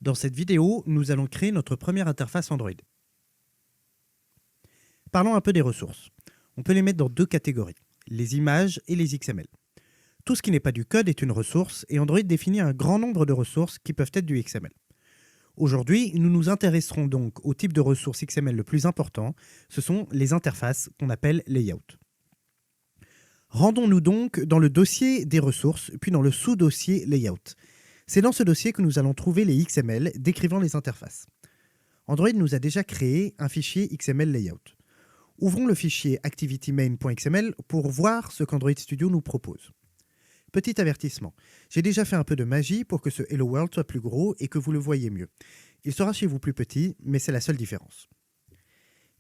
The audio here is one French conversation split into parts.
Dans cette vidéo, nous allons créer notre première interface Android. Parlons un peu des ressources. On peut les mettre dans deux catégories, les images et les XML. Tout ce qui n'est pas du code est une ressource et Android définit un grand nombre de ressources qui peuvent être du XML. Aujourd'hui, nous nous intéresserons donc au type de ressources XML le plus important, ce sont les interfaces qu'on appelle layout. Rendons-nous donc dans le dossier des ressources, puis dans le sous-dossier layout. C'est dans ce dossier que nous allons trouver les XML décrivant les interfaces. Android nous a déjà créé un fichier XML layout. Ouvrons le fichier activitymain.xml pour voir ce qu'Android Studio nous propose. Petit avertissement, j'ai déjà fait un peu de magie pour que ce Hello World soit plus gros et que vous le voyez mieux. Il sera chez vous plus petit, mais c'est la seule différence.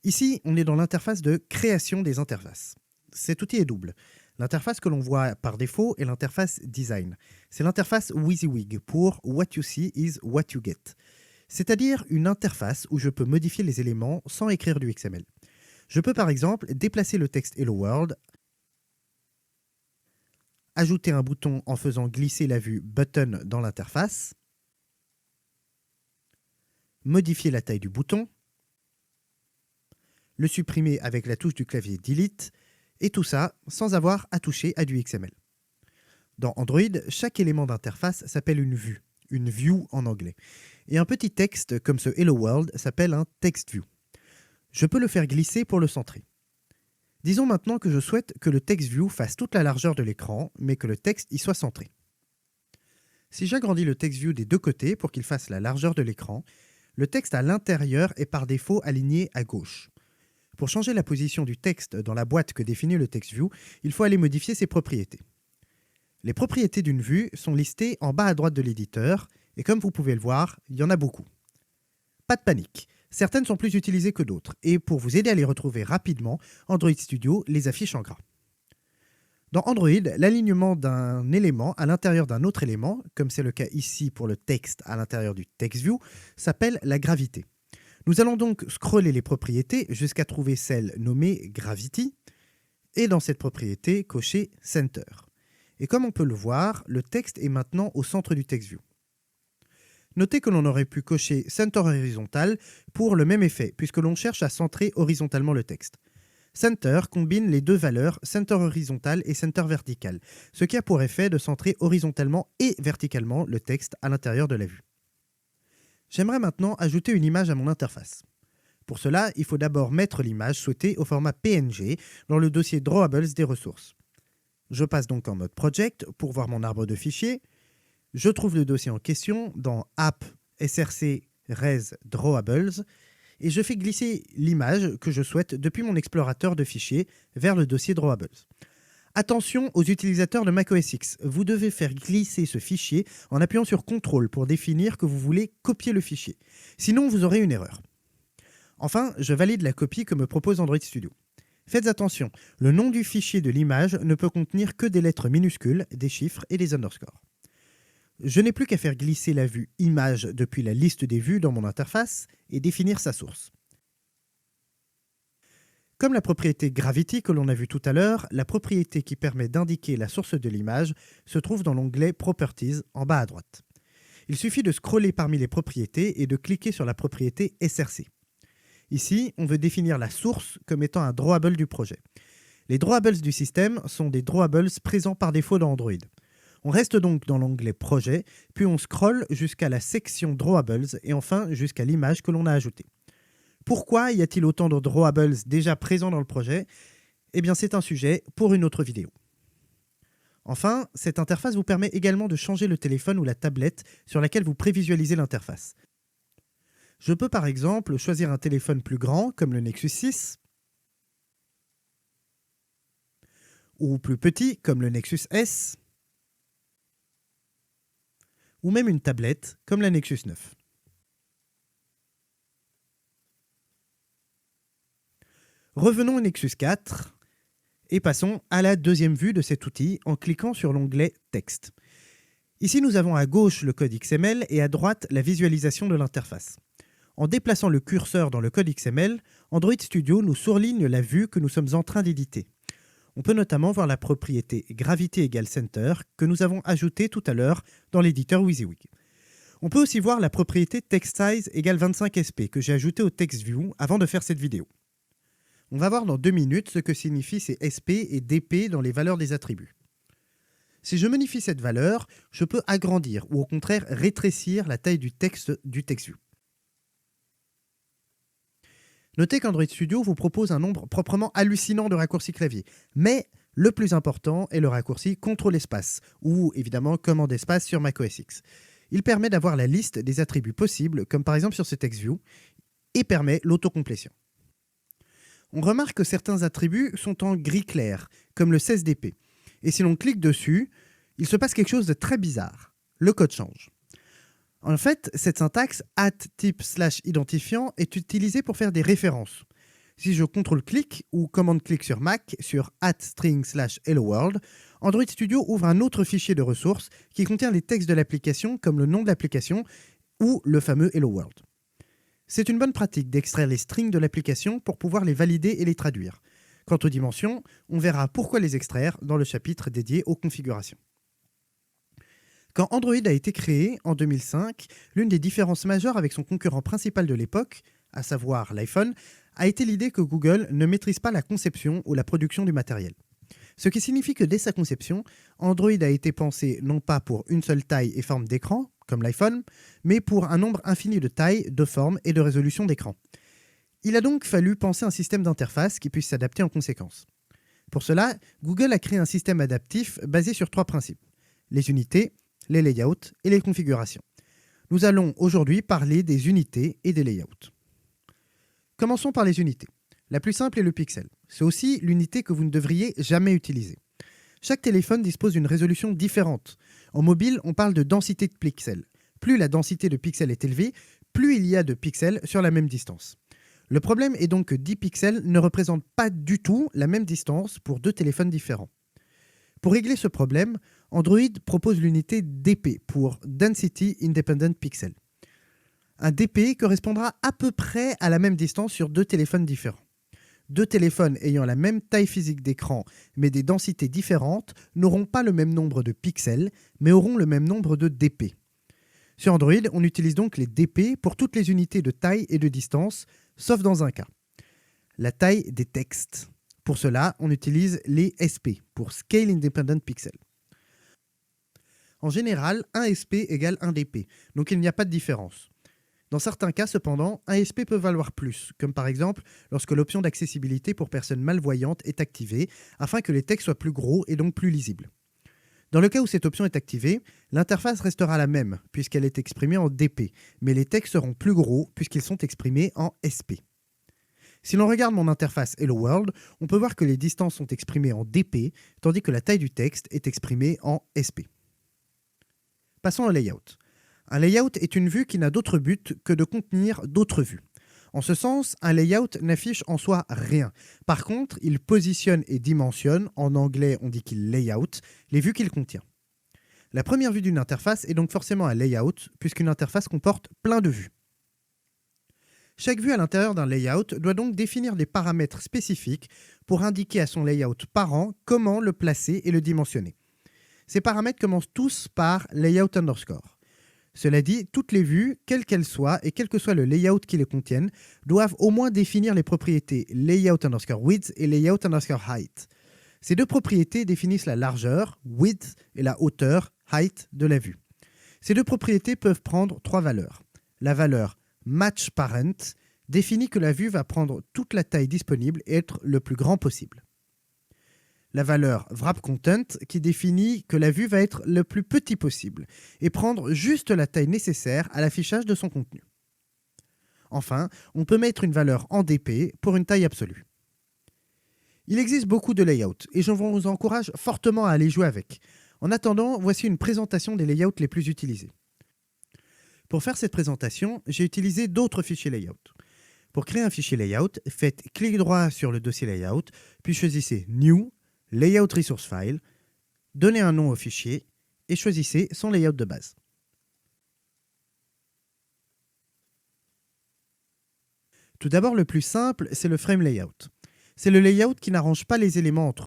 Ici, on est dans l'interface de création des interfaces. Cet outil est double. L'interface que l'on voit par défaut est l'interface design. C'est l'interface WYSIWYG pour What you see is what you get. C'est-à-dire une interface où je peux modifier les éléments sans écrire du XML. Je peux par exemple déplacer le texte Hello World, ajouter un bouton en faisant glisser la vue Button dans l'interface, modifier la taille du bouton, le supprimer avec la touche du clavier Delete, et tout ça sans avoir à toucher à du XML. Dans Android, chaque élément d'interface s'appelle une view en anglais. Et un petit texte comme ce Hello World s'appelle un text view. Je peux le faire glisser pour le centrer. Disons maintenant que je souhaite que le text view fasse toute la largeur de l'écran, mais que le texte y soit centré. Si j'agrandis le text view des deux côtés pour qu'il fasse la largeur de l'écran, le texte à l'intérieur est par défaut aligné à gauche. Pour changer la position du texte dans la boîte que définit le TextView, il faut aller modifier ses propriétés. Les propriétés d'une vue sont listées en bas à droite de l'éditeur, et comme vous pouvez le voir, il y en a beaucoup. Pas de panique, certaines sont plus utilisées que d'autres, et pour vous aider à les retrouver rapidement, Android Studio les affiche en gras. Dans Android, l'alignement d'un élément à l'intérieur d'un autre élément, comme c'est le cas ici pour le texte à l'intérieur du TextView, s'appelle la gravité. Nous allons donc scroller les propriétés jusqu'à trouver celle nommée Gravity et dans cette propriété, cocher Center. Et comme on peut le voir, le texte est maintenant au centre du TextView. Notez que l'on aurait pu cocher Center horizontal pour le même effet, puisque l'on cherche à centrer horizontalement le texte. Center combine les deux valeurs Center horizontal et Center vertical, ce qui a pour effet de centrer horizontalement et verticalement le texte à l'intérieur de la vue. J'aimerais maintenant ajouter une image à mon interface. Pour cela, il faut d'abord mettre l'image souhaitée au format PNG dans le dossier Drawables des ressources. Je passe donc en mode Project pour voir mon arbre de fichiers. Je trouve le dossier en question dans App src res Drawables et je fais glisser l'image que je souhaite depuis mon explorateur de fichiers vers le dossier Drawables. Attention aux utilisateurs de macOS X, vous devez faire glisser ce fichier en appuyant sur CTRL pour définir que vous voulez copier le fichier. Sinon, vous aurez une erreur. Enfin, je valide la copie que me propose Android Studio. Faites attention, le nom du fichier de l'image ne peut contenir que des lettres minuscules, des chiffres et des underscores. Je n'ai plus qu'à faire glisser la vue image depuis la liste des vues dans mon interface et définir sa source. Comme la propriété Gravity que l'on a vue tout à l'heure, la propriété qui permet d'indiquer la source de l'image se trouve dans l'onglet Properties en bas à droite. Il suffit de scroller parmi les propriétés et de cliquer sur la propriété SRC. Ici, on veut définir la source comme étant un drawable du projet. Les drawables du système sont des drawables présents par défaut dans Android. On reste donc dans l'onglet Projet, puis on scrolle jusqu'à la section Drawables et enfin jusqu'à l'image que l'on a ajoutée. Pourquoi y a-t-il autant de drawables déjà présents dans le projet? Eh bien, c'est un sujet pour une autre vidéo. Enfin, cette interface vous permet également de changer le téléphone ou la tablette sur laquelle vous prévisualisez l'interface. Je peux par exemple choisir un téléphone plus grand, comme le Nexus 6, ou plus petit, comme le Nexus S, ou même une tablette, comme la Nexus 9. Revenons au Nexus 4 et passons à la deuxième vue de cet outil en cliquant sur l'onglet Texte. Ici, nous avons à gauche le code XML et à droite la visualisation de l'interface. En déplaçant le curseur dans le code XML, Android Studio nous surligne la vue que nous sommes en train d'éditer. On peut notamment voir la propriété Gravity égale Center que nous avons ajoutée tout à l'heure dans l'éditeur WYSIWYG. On peut aussi voir la propriété TextSize égale 25sp que j'ai ajoutée au TextView avant de faire cette vidéo. On va voir dans 2 minutes ce que signifient ces SP et DP dans les valeurs des attributs. Si je modifie cette valeur, je peux agrandir ou au contraire rétrécir la taille du texte du TextView. Notez qu'Android Studio vous propose un nombre proprement hallucinant de raccourcis clavier, mais le plus important est le raccourci CTRL espace, ou évidemment commande espace sur macOS X. Il permet d'avoir la liste des attributs possibles, comme par exemple sur ce TextView, et permet l'autocomplétion. On remarque que certains attributs sont en gris clair, comme le 16dp. Et si l'on clique dessus, il se passe quelque chose de très bizarre. Le code change. En fait, cette syntaxe @type/identifiant est utilisée pour faire des références. Si je CTRL-clique ou commande-clique sur Mac sur @string/helloworld, Android Studio ouvre un autre fichier de ressources qui contient les textes de l'application comme le nom de l'application ou le fameux Hello World. C'est une bonne pratique d'extraire les strings de l'application pour pouvoir les valider et les traduire. Quant aux dimensions, on verra pourquoi les extraire dans le chapitre dédié aux configurations. Quand Android a été créé en 2005, l'une des différences majeures avec son concurrent principal de l'époque, à savoir l'iPhone, a été l'idée que Google ne maîtrise pas la conception ou la production du matériel. Ce qui signifie que dès sa conception, Android a été pensé non pas pour une seule taille et forme d'écran, comme l'iPhone, mais pour un nombre infini de tailles, de formes et de résolutions d'écran. Il a donc fallu penser un système d'interface qui puisse s'adapter en conséquence. Pour cela, Google a créé un système adaptif basé sur 3 principes: les unités, les layouts et les configurations. Nous allons aujourd'hui parler des unités et des layouts. Commençons par les unités. La plus simple est le pixel. C'est aussi l'unité que vous ne devriez jamais utiliser. Chaque téléphone dispose d'une résolution différente. En mobile, on parle de densité de pixels. Plus la densité de pixels est élevée, plus il y a de pixels sur la même distance. Le problème est donc que 10 pixels ne représentent pas du tout la même distance pour 2 téléphones différents. Pour régler ce problème, Android propose l'unité DP pour Density Independent Pixel. Un DP correspondra à peu près à la même distance sur 2 téléphones différents. 2 téléphones ayant la même taille physique d'écran mais des densités différentes n'auront pas le même nombre de pixels mais auront le même nombre de DP. Sur Android, on utilise donc les DP pour toutes les unités de taille et de distance, sauf dans un cas: la taille des textes. Pour cela, on utilise les SP pour Scale Independent Pixel. En général, un SP égale un DP, donc il n'y a pas de différence. Dans certains cas, cependant, un SP peut valoir plus, comme par exemple lorsque l'option d'accessibilité pour personnes malvoyantes est activée, afin que les textes soient plus gros et donc plus lisibles. Dans le cas où cette option est activée, l'interface restera la même, puisqu'elle est exprimée en DP, mais les textes seront plus gros, puisqu'ils sont exprimés en SP. Si l'on regarde mon interface Hello World, on peut voir que les distances sont exprimées en DP, tandis que la taille du texte est exprimée en SP. Passons au layout. Un layout est une vue qui n'a d'autre but que de contenir d'autres vues. En ce sens, un layout n'affiche en soi rien. Par contre, il positionne et dimensionne, en anglais on dit qu'il layout, les vues qu'il contient. La première vue d'une interface est donc forcément un layout, puisqu'une interface comporte plein de vues. Chaque vue à l'intérieur d'un layout doit donc définir des paramètres spécifiques pour indiquer à son layout parent comment le placer et le dimensionner. Ces paramètres commencent tous par layout underscore. Cela dit, toutes les vues, quelles qu'elles soient et quel que soit le layout qui les contiennent, doivent au moins définir les propriétés layout underscore width et layout underscore height. Ces 2 propriétés définissent la largeur, width, et la hauteur, height, de la vue. Ces 2 propriétés peuvent prendre 3 valeurs. La valeur match parent définit que la vue va prendre toute la taille disponible et être le plus grand possible. La valeur wrap content qui définit que la vue va être le plus petit possible et prendre juste la taille nécessaire à l'affichage de son contenu. Enfin, on peut mettre une valeur en DP pour une taille absolue. Il existe beaucoup de layouts et je vous encourage fortement à aller jouer avec. En attendant, voici une présentation des layouts les plus utilisés. Pour faire cette présentation, j'ai utilisé d'autres fichiers layout. Pour créer un fichier layout, faites clic droit sur le dossier layout, puis choisissez New, Layout Resource File, donnez un nom au fichier et choisissez son layout de base. Tout d'abord, le plus simple, c'est le frame layout. C'est le layout qui n'arrange pas les éléments entre